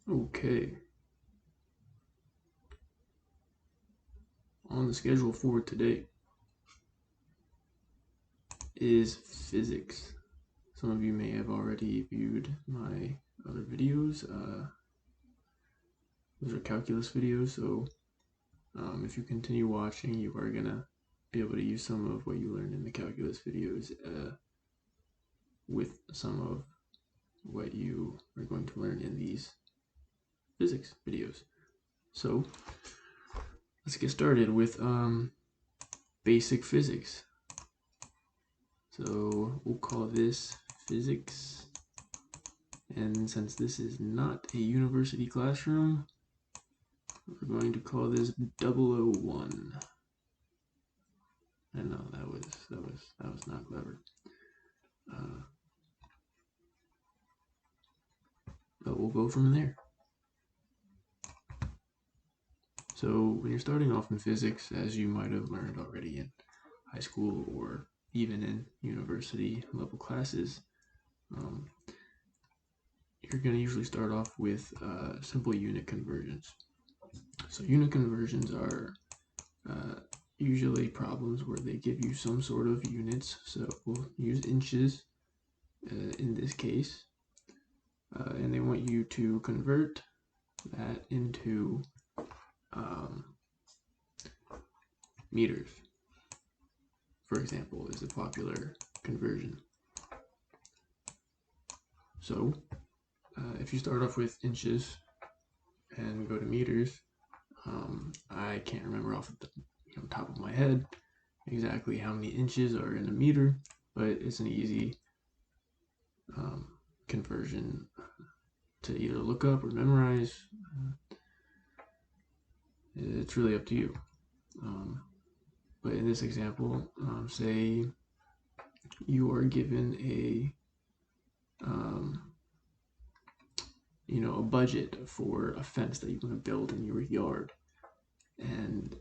Okay, on the schedule for today is physics. Some of you may have already viewed my other videos. Those are calculus videos, so if you continue watching, you are gonna be able to use some of what you learned in the calculus videos with some of what you are going to learn in these physics videos. So let's get started with basic physics. So we'll call this physics, and since this is not a university classroom, we're going to call this 001. I know that was not clever, but we'll go from there. So when you're starting off in physics, as you might have learned already in high school or even in university level classes, you're going to usually start off with simple unit conversions. So unit conversions are usually problems where they give you some sort of units. So we'll use inches in this case, and they want you to convert that into meters, for example, is a popular conversion. So if you start off with inches and go to meters, I can't remember off the top of my head exactly how many inches are in a meter, but it's an easy conversion to either look up or memorize. It's really up to you. But in this example, say you are given a a budget for a fence that you want to build in your yard, and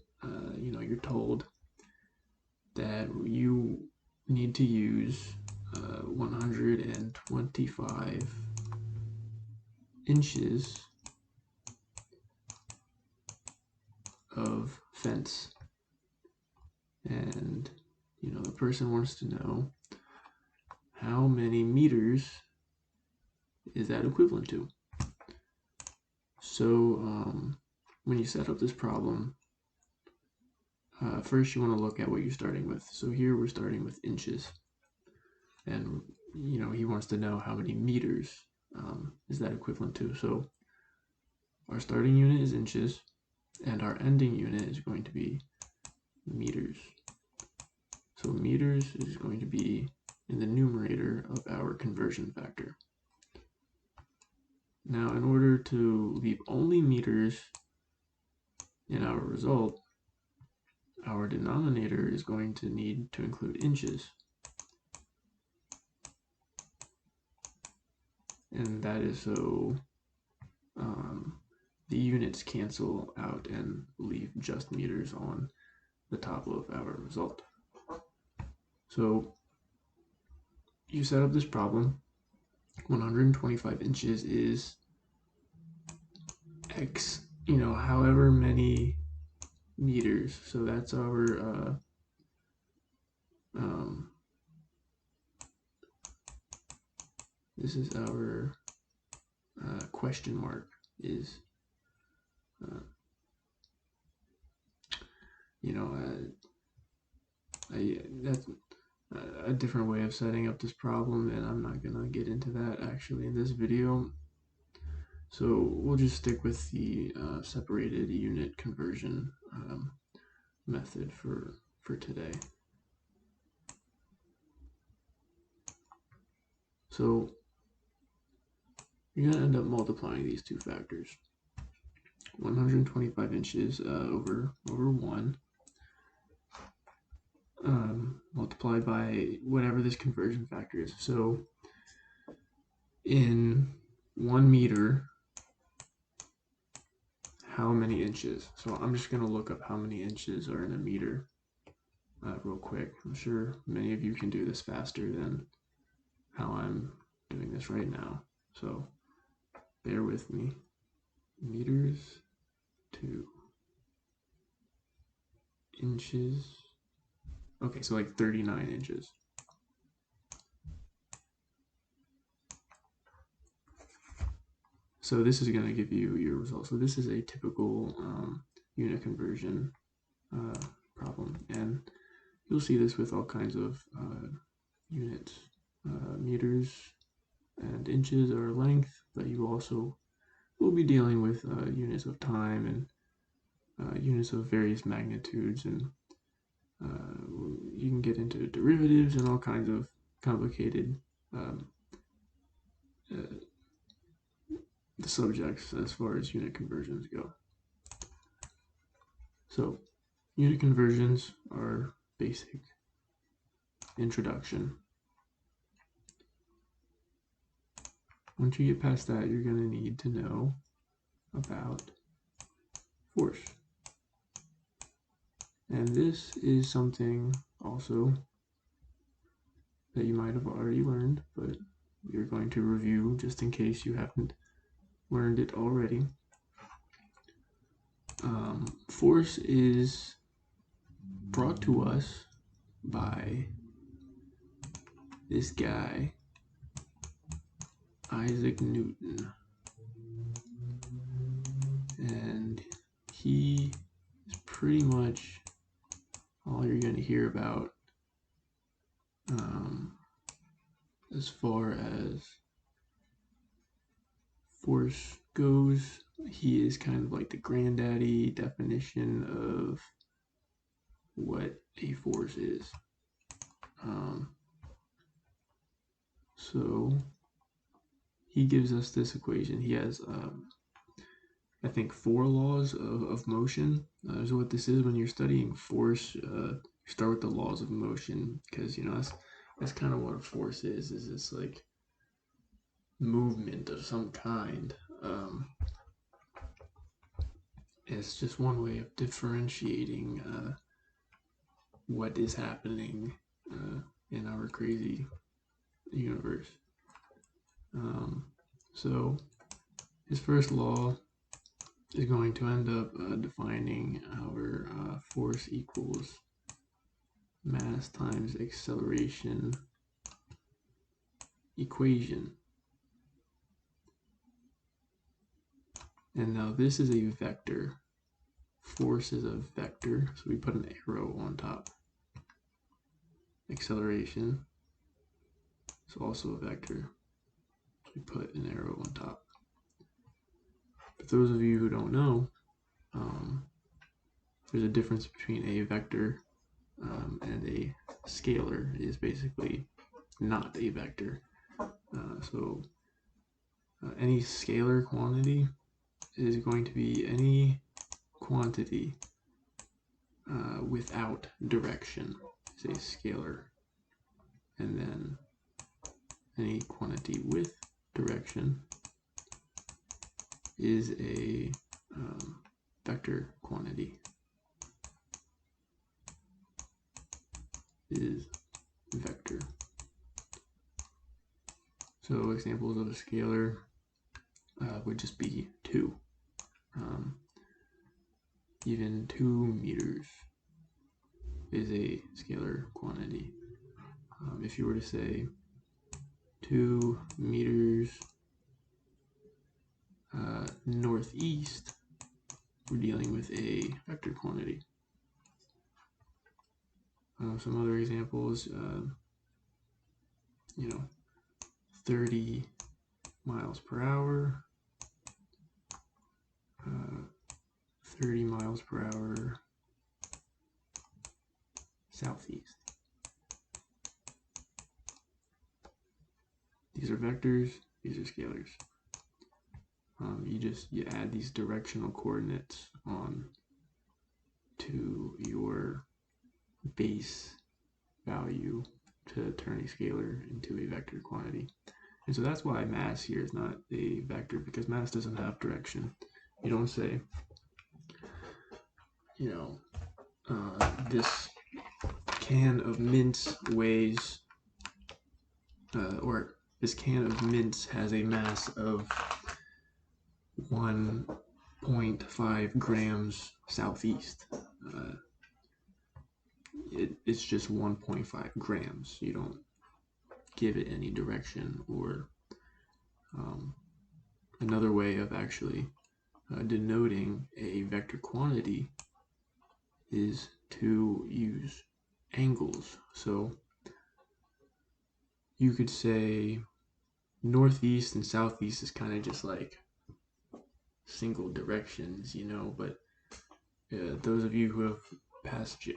you're told that you need to use 125 inches of fence, and the person wants to know how many meters is that equivalent to. So when you set up this problem, first you want to look at what you're starting with. So here we're starting with inches, and he wants to know how many meters is that equivalent to. So our starting unit is inches, and our ending unit is going to be meters. So meters is going to be in the numerator of our conversion factor. Now, in order to leave only meters in our result, our denominator is going to need to include inches. And that is so the units cancel out and leave just meters on the top of our result. So you set up this problem. 125 inches is x, however many meters. So that's our this is our question mark is that's a different way of setting up this problem, and I'm not gonna get into that actually in this video. So we'll just stick with the separated unit conversion method for today. So you're gonna end up multiplying these two factors. 125 inches over 1, multiplied by whatever this conversion factor is. So in 1 meter, how many inches? So I'm just going to look up how many inches are in a meter real quick. I'm sure many of you can do this faster than how I'm doing this right now. So bear with me. meters to inches. Okay, so like 39 inches. So this is going to give you your result. So this is a typical unit conversion problem, and you'll see this with all kinds of units. Meters and inches are length, but you also will be dealing with units of time and units of various magnitudes, and you can get into derivatives and all kinds of complicated the subjects as far as unit conversions go. So unit conversions are basic introduction. Once you get past that, you're going to need to know about force. And this is something also that you might have already learned, but we're going to review just in case you haven't learned it already. Force is brought to us by this guy, Isaac Newton, and he is pretty much all you're going to hear about as far as force goes. He is kind of like the granddaddy definition of what a force is. So he gives us this equation. He has I think 4 laws of motion. So what this is, when you're studying force, you start with the laws of motion, because that's kind of what a force is it's like movement of some kind. It's just one way of differentiating what is happening in our crazy universe. So his first law is going to end up defining our force equals mass times acceleration equation. And now this is a vector. Force is a vector, so we put an arrow on top. Acceleration is also a vector, so we put an arrow on top. For those of you who don't know, there's a difference between a vector and a scalar. It is basically not a vector. So any scalar quantity is going to be any quantity without direction is a scalar, and then any quantity with direction is a vector quantity. Is vector. So examples of a scalar would just be 2. Even 2 meters is a scalar quantity. If you were to say 2 meters northeast, we're dealing with a vector quantity. Some other examples, 30 miles per hour, 30 miles per hour southeast. These are vectors, these are scalars. You add these directional coordinates on to your base value to turn a scalar into a vector quantity. And so that's why mass here is not a vector, because mass doesn't have direction. You don't say, this can of mince weighs, or this can of mince has a mass of 1 0.5 grams southeast. It's just 1.5 grams. You don't give it any direction. Or another way of actually denoting a vector quantity is to use angles. So you could say northeast and southeast is kind of just like single directions, you know, but those of you who have passed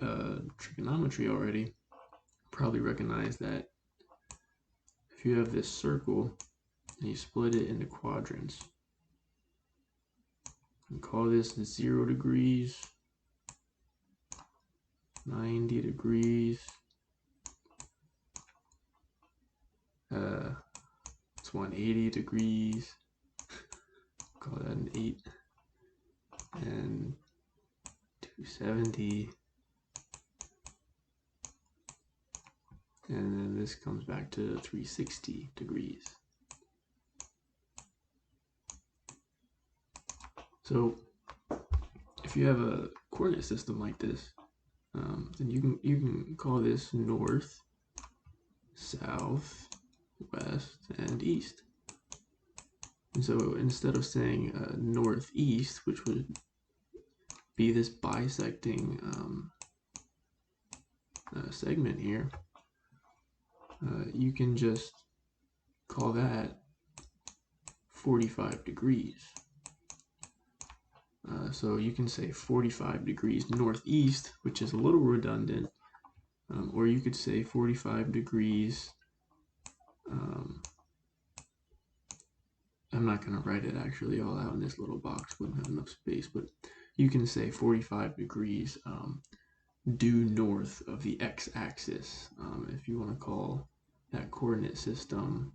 trigonometry already probably recognize that if you have this circle and you split it into quadrants, and call this 0 degrees, 90 degrees, it's 180 degrees, call that an 8, and 270, and then this comes back to 360 degrees. So if you have a coordinate system like this, then you can call this north, south, west, and east. And so instead of saying northeast, which would be this bisecting segment here, you can just call that 45 degrees. So you can say 45 degrees northeast, which is a little redundant, or you could say 45 degrees. I'm not going to write it actually all out in this little box, wouldn't have enough space, but you can say 45 degrees due north of the x-axis. If you want to call that coordinate system,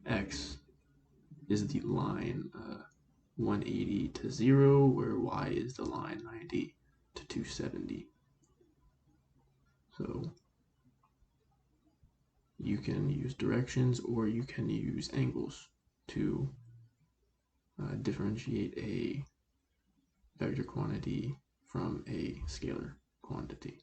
x is the line 180 to 0, where y is the line 90 to 270. So you can use directions or you can use angles to differentiate a vector quantity from a scalar quantity.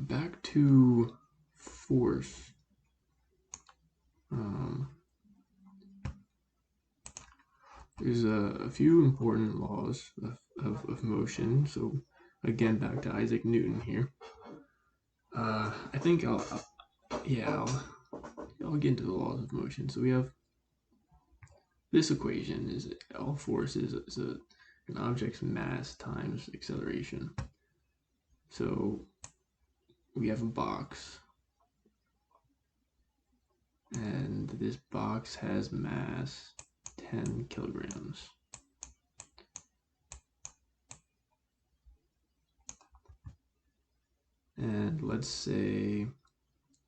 Back to force. There's a few important laws of motion. So again, back to Isaac Newton here. I think I'll get into the laws of motion. So we have this equation is all force is an object's mass times acceleration. So we have a box, and this box has mass 10 kilograms. And let's say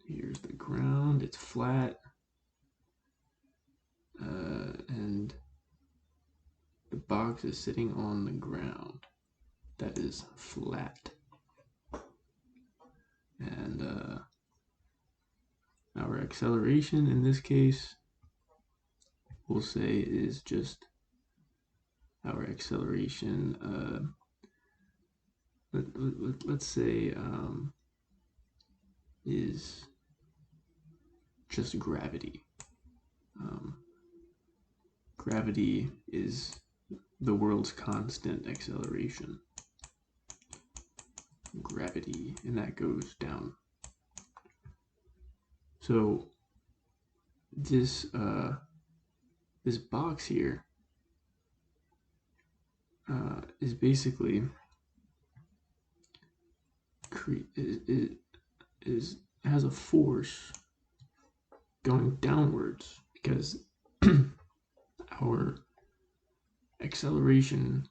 here's the ground, it's flat, and the box is sitting on the ground that is flat. And our acceleration in this case, we'll say, is just our acceleration. Let's say is just gravity. Gravity is the world's constant acceleration. Gravity, and that goes down. So this this box here is basically has a force going downwards because our acceleration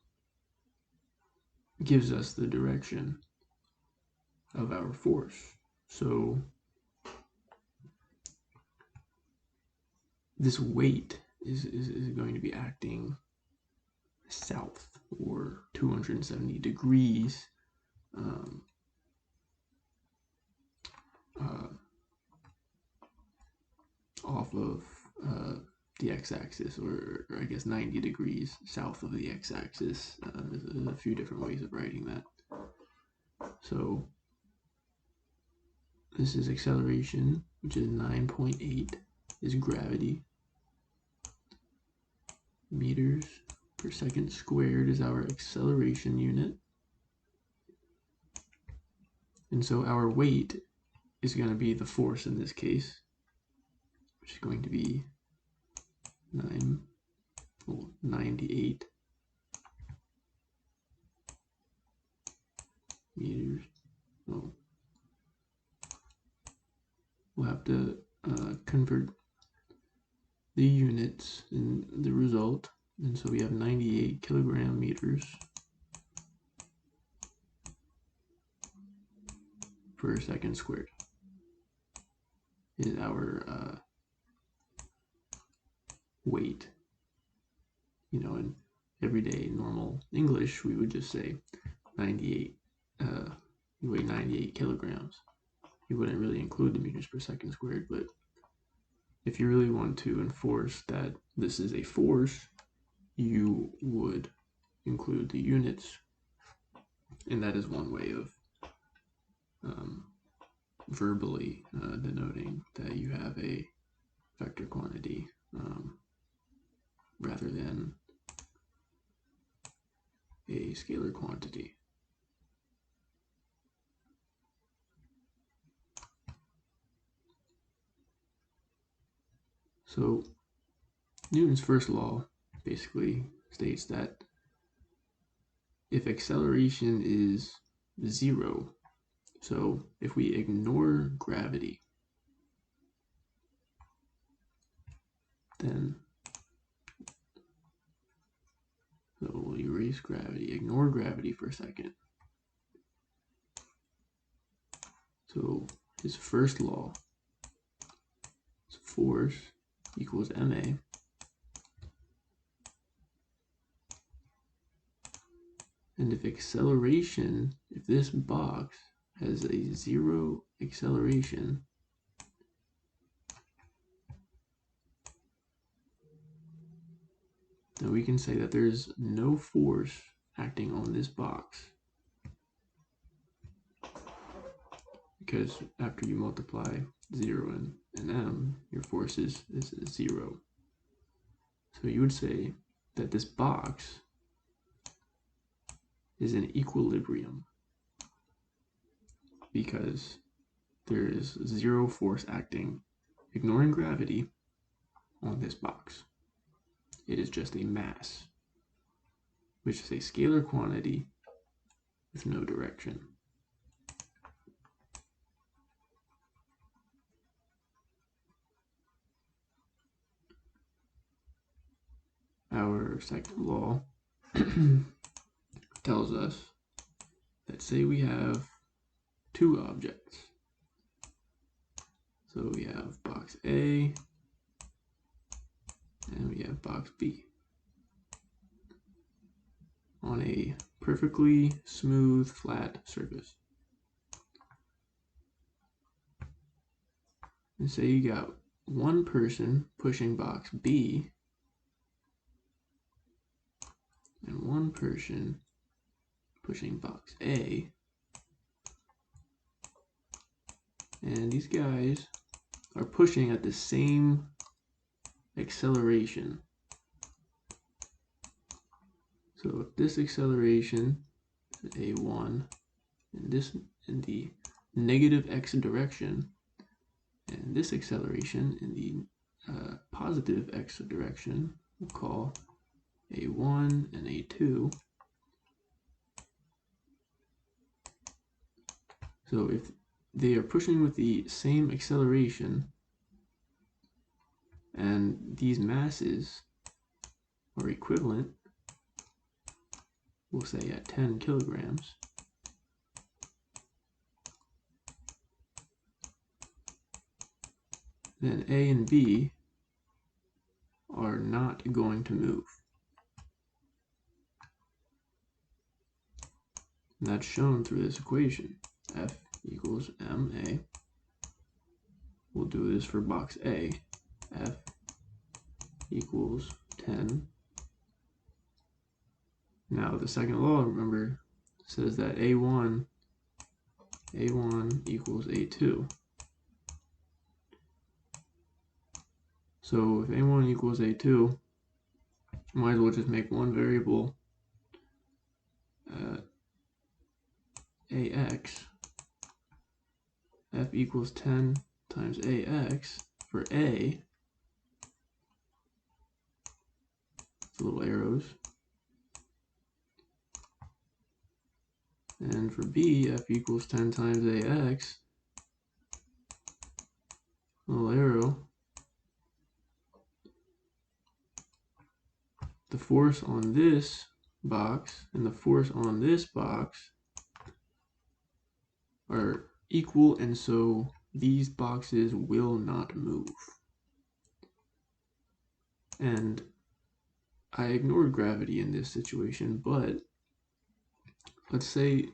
gives us the direction of our force. So this weight is going to be acting south, or 270 degrees off of the x-axis, or I guess 90 degrees south of the x-axis. There's a few different ways of writing that. So this is acceleration, which is 9.8, is gravity. Meters per second squared is our acceleration unit. And so our weight is going to be the force in this case, which is going to be 98 meters. Oh. We'll have to convert the units in the result, and so we have 98 kilogram meters per second squared is our weight. You know, in everyday normal English, we would just say 98. You weigh 98 kilograms. You wouldn't really include the meters per second squared, but if you really want to enforce that this is a force, you would include the units, and that is one way of verbally denoting that you have a vector quantity rather than a scalar quantity. So Newton's first law basically states that if acceleration is 0, so if we ignore gravity, then, so we'll erase gravity, ignore gravity for a second. So his first law is force equals ma. And if acceleration, if this box has a 0 acceleration, then we can say that there's no force acting on this box, because after you multiply 0 and m, your force is 0. So you would say that this box is in equilibrium because there is 0 force acting, ignoring gravity, on this box. It is just a mass, which is a scalar quantity with no direction. Our second law tells us that, say we have two objects. So we have box A and we have box B on a perfectly smooth, flat surface. And say you got one person pushing box B and one person pushing box A. And these guys are pushing at the same acceleration. So if this acceleration is a1 and this in the negative x direction, and this acceleration in the positive x direction, we'll call a1 and a2. So if they are pushing with the same acceleration and these masses are equivalent, we'll say at 10 kilograms, then A and B are not going to move. And that's shown through this equation, F equals ma. We'll do this for box A. F equals 10. Now the second law, remember, says that A1 equals A2. So if A1 equals A2, might as well just make one variable AX. F equals 10 times AX for A. Little arrows. And for B, F equals 10 times AX. Little arrow. The force on this box and the force on this box are equal, and so these boxes will not move. And I ignored gravity in this situation, but let's say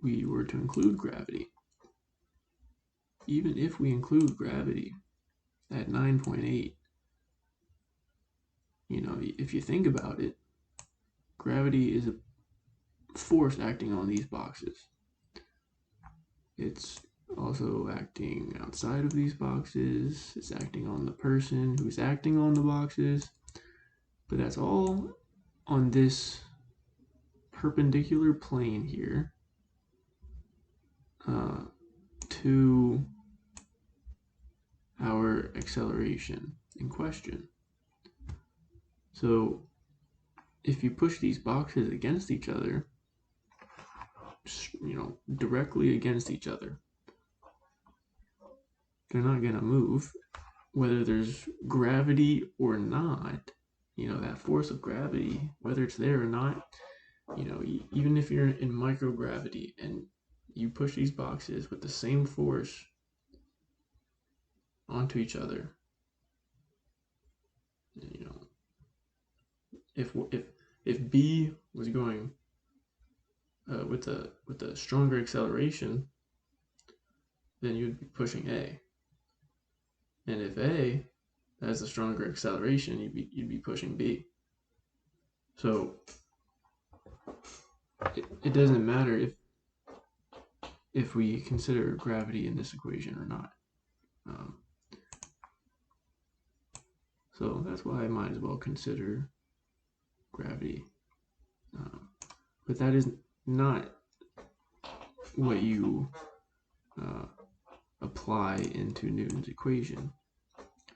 we were to include gravity. Even if we include gravity at 9.8, you know, if you think about it, gravity is a force acting on these boxes. It's also acting outside of these boxes. It's acting on the person who's acting on the boxes. But that's all on this perpendicular plane here to our acceleration in question. So if you push these boxes against each other, you know, directly against each other, they're not going to move, whether there's gravity or not. You know, that force of gravity, whether it's there or not, you know, even if you're in microgravity and you push these boxes with the same force onto each other, you know, if B was going with a stronger acceleration, then you'd be pushing A. And if A has a stronger acceleration, you'd be pushing B. So it doesn't matter if we consider gravity in this equation or not. So that's why I might as well consider gravity. But that is not what you apply into Newton's equation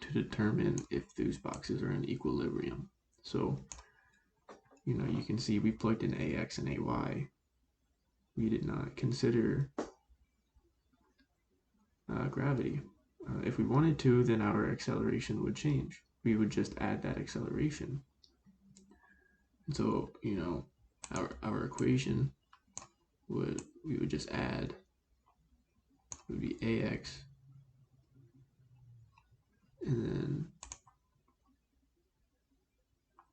to determine if those boxes are in equilibrium. So, you know, you can see we plugged in AX and AY. We did not consider gravity. If we wanted to, then our acceleration would change. We would just add that acceleration. And so, you know, our equation we would just add, would be AX, and then,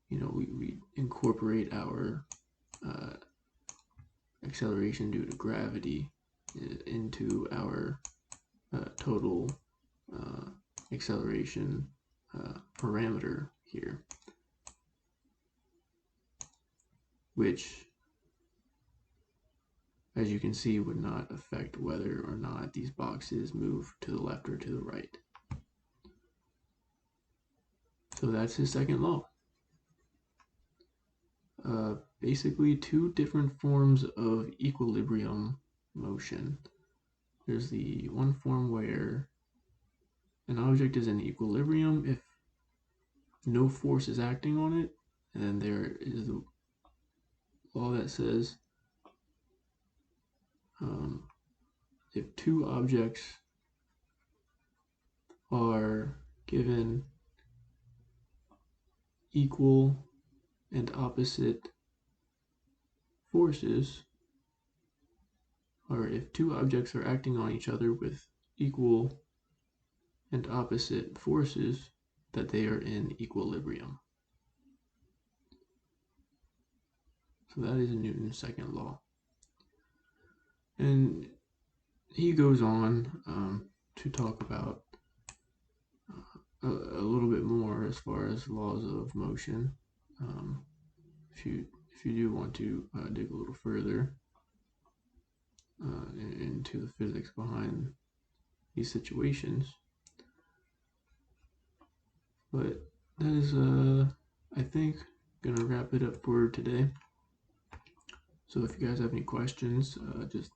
you know, we incorporate our acceleration due to gravity into our total acceleration parameter here, which, as you can see, would not affect whether or not these boxes move to the left or to the right. So that's his second law. Basically, two different forms of equilibrium motion. There's the one form where an object is in equilibrium if no force is acting on it, and then there is the law that says if two objects are given equal and opposite forces, or if two objects are acting on each other with equal and opposite forces, that they are in equilibrium. So that is Newton's second law. And he goes on to talk about a little bit as far as laws of motion. If you do want to dig a little further into the physics behind these situations, but that is I think gonna wrap it up for today. So if you guys have any questions, just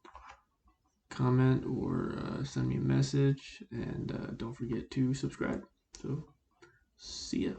comment or send me a message, and don't forget to subscribe. So see ya.